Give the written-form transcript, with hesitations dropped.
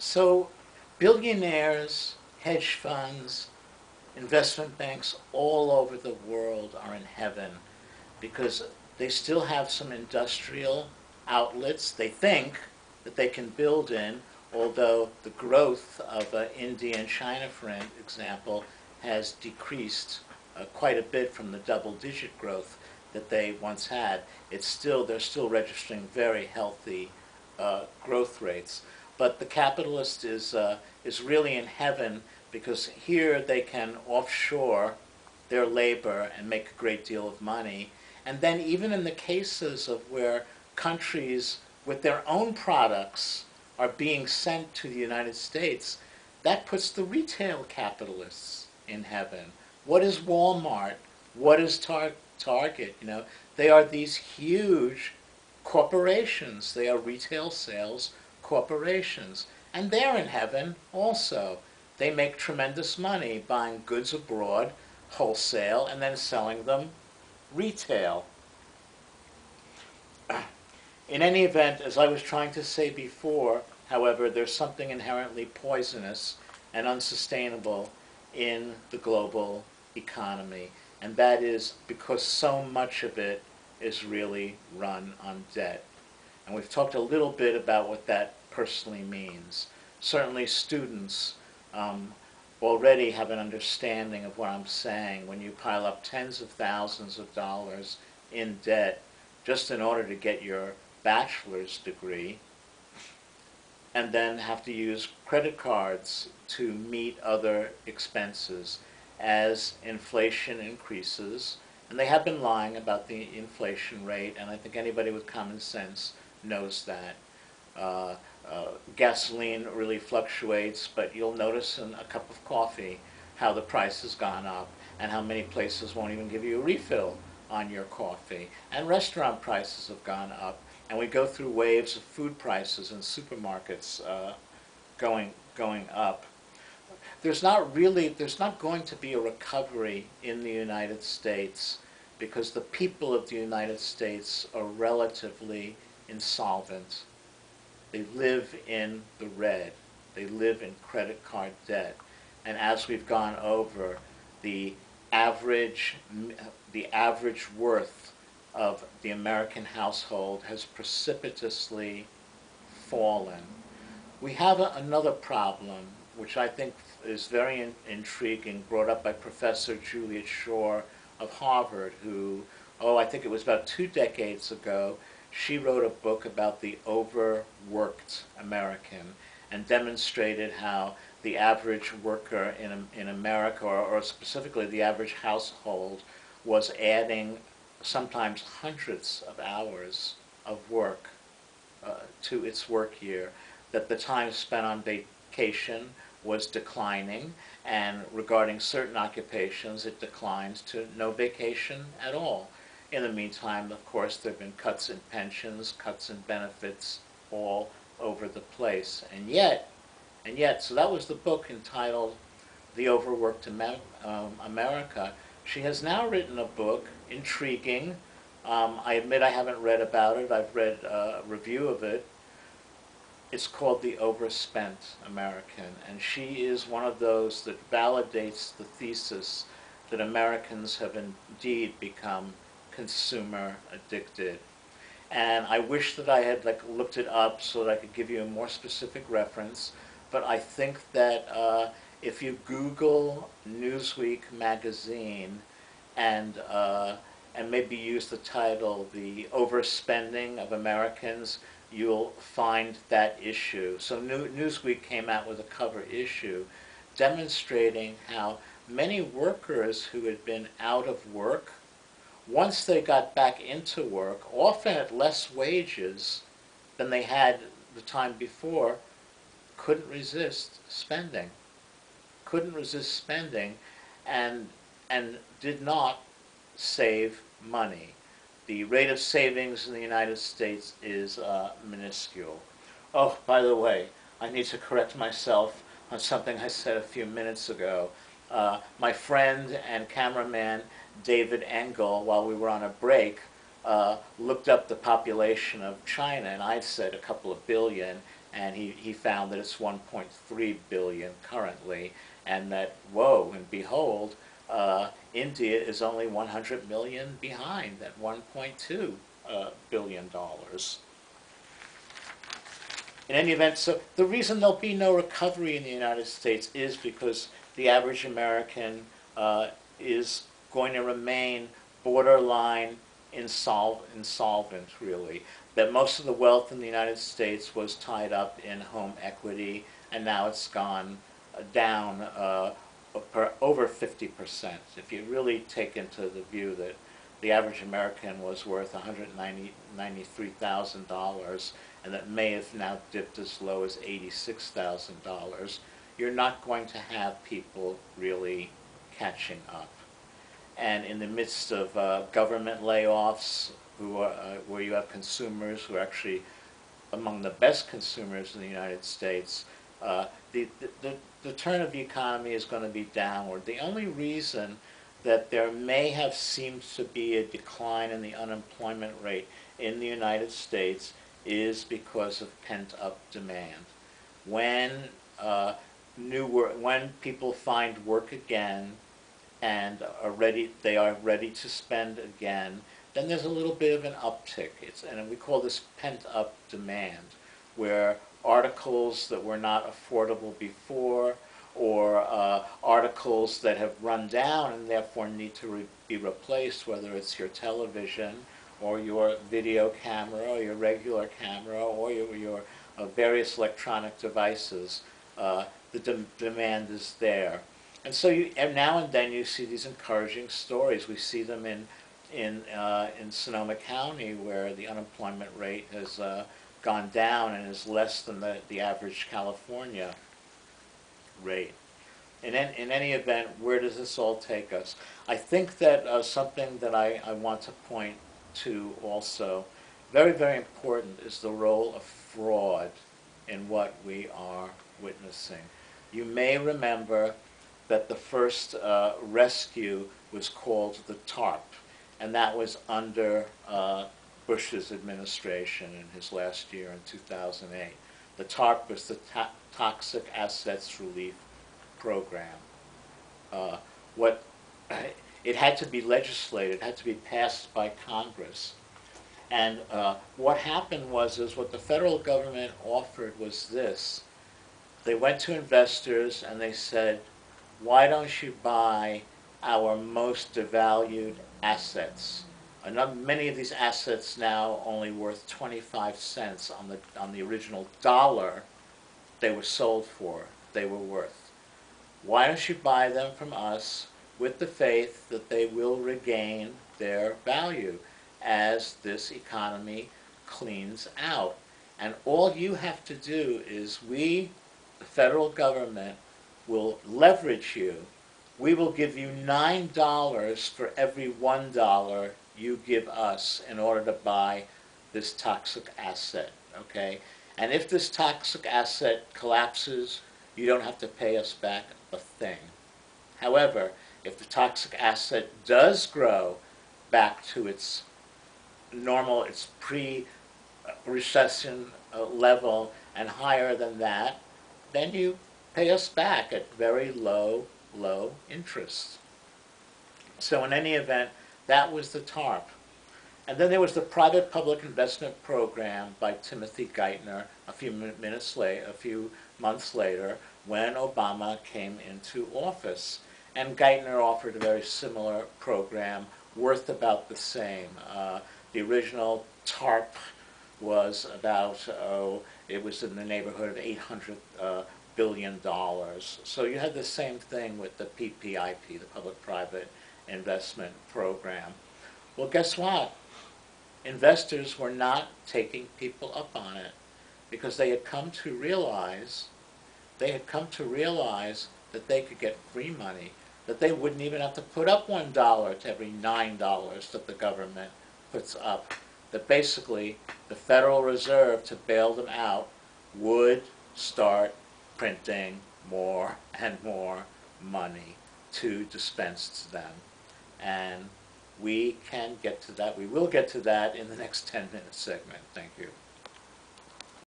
So billionaires, hedge funds, investment banks all over the world are in heaven because they still have some industrial outlets they think that they can build in, although the growth of India and China, for example, has decreased quite a bit from the double-digit growth that they once had. They're still registering very healthy growth rates. But the capitalist is really in heaven because here they can offshore their labor and make a great deal of money. And then even in the cases of where countries with their own products are being sent to the United States, that puts the retail capitalists in heaven. What is Walmart? What is Target? They are these huge corporations. They are retail sales corporations. And they're in heaven also. They make tremendous money buying goods abroad, wholesale, and then selling them retail. In any event, as I was trying to say before, however, there's something inherently poisonous and unsustainable in the global economy, and that is because so much of it is really run on debt. And we've talked a little bit about what that personally means. Certainly students already have an understanding of what I'm saying when you pile up tens of thousands of dollars in debt just in order to get your bachelor's degree, and then have to use credit cards to meet other expenses as inflation increases. And they have been lying about the inflation rate, and I think anybody with common sense knows that. Gasoline really fluctuates, but you'll notice in a cup of coffee how the price has gone up and how many places won't even give you a refill on your coffee. And restaurant prices have gone up, and we go through waves of food prices in supermarkets going up. There's not going to be a recovery in the United States because the people of the United States are relatively insolvent. They live in the red. They live in credit card debt. And as we've gone over, the average worth of the American household has precipitously fallen. We have another problem, which I think is very intriguing, brought up by Professor Juliet Schor of Harvard, who, I think it was about 2 decades ago, she wrote a book about the overworked American and demonstrated how the average worker in America, or specifically the average household, was adding sometimes hundreds of hours of work to its work year, that the time spent on vacation was declining, and regarding certain occupations it declined to no vacation at all. In the meantime, of course, there have been cuts in pensions, cuts in benefits all over the place. And yet, so that was the book entitled The Overworked America. She has now written a book, intriguing. I admit I haven't read about it. I've read a review of it. It's called The Overspent American. And she is one of those that validates the thesis that Americans have indeed become consumer addicted. And I wish that I had looked it up so that I could give you a more specific reference, but I think that if you Google Newsweek magazine and maybe use the title "The Overspending of Americans," you'll find that issue. So Newsweek came out with a cover issue demonstrating how many workers who had been out of work, once they got back into work, often at less wages than they had the time before, couldn't resist spending. Couldn't resist spending and did not save money. The rate of savings in the United States is minuscule. Oh, by the way, I need to correct myself on something I said a few minutes ago. My friend and cameraman David Engel, while we were on a break, looked up the population of China, and I said a couple of billion, and he found that it's 1.3 billion currently, and that, whoa, and behold, India is only 100 million behind at $1.2 billion. In any event, so the reason there'll be no recovery in the United States is because the average American is going to remain borderline insolvent, really. That most of the wealth in the United States was tied up in home equity, and now it's gone down over 50%. If you really take into the view that the average American was worth $193,000, and that may have now dipped as low as $86,000, you're not going to have people really catching up. And in the midst of government layoffs, where you have consumers who are actually among the best consumers in the United States, the turn of the economy is going to be downward. The only reason that there may have seemed to be a decline in the unemployment rate in the United States is because of pent-up demand. When when people find work again and they are ready to spend again, then there's a little bit of an uptick. And we call this pent-up demand, where articles that were not affordable before, or articles that have run down and therefore need to be replaced, whether it's your television or your video camera or your regular camera or your various electronic devices, the demand is there. And so and now and then you see these encouraging stories. We see them in Sonoma County, where the unemployment rate has gone down and is less than the average California rate. In any event, where does this all take us? I think that something that I want to point to also, very, very important, is the role of fraud in what we are witnessing. You may remember that the first rescue was called the TARP, and that was under Bush's administration in his last year in 2008. The TARP was the Toxic Assets Relief Program. It had to be legislated, it had to be passed by Congress. And what happened was what the federal government offered was this. They went to investors and they said, why don't you buy our most devalued assets? Many of these assets now only worth 25 cents on the original dollar they were sold for, they were worth. Why don't you buy them from us with the faith that they will regain their value as this economy cleans out? And all you have to do is the federal government, will leverage you. We will give you $9 for every $1 you give us in order to buy this toxic asset, okay? And if this toxic asset collapses, you don't have to pay us back a thing. However, if the toxic asset does grow back to its normal, its pre-recession level and higher than that, then you pay us back at very low interest. So in any event, that was the TARP. And then there was the Private Public Investment Program by Timothy Geithner a few months later, when Obama came into office. And Geithner offered a very similar program, worth about the same. The original TARP was about, it was in the neighborhood of $800 billion. So you had the same thing with the PPIP, the Public-Private Investment Program. Well, guess what? Investors were not taking people up on it because they had come to realize that they could get free money, that they wouldn't even have to put up $1 to every $9 that the government puts up, that basically the Federal Reserve, to bail them out, would start printing more and more money to dispense to them. And we can get to that. We will get to that in the next 10-minute segment. Thank you.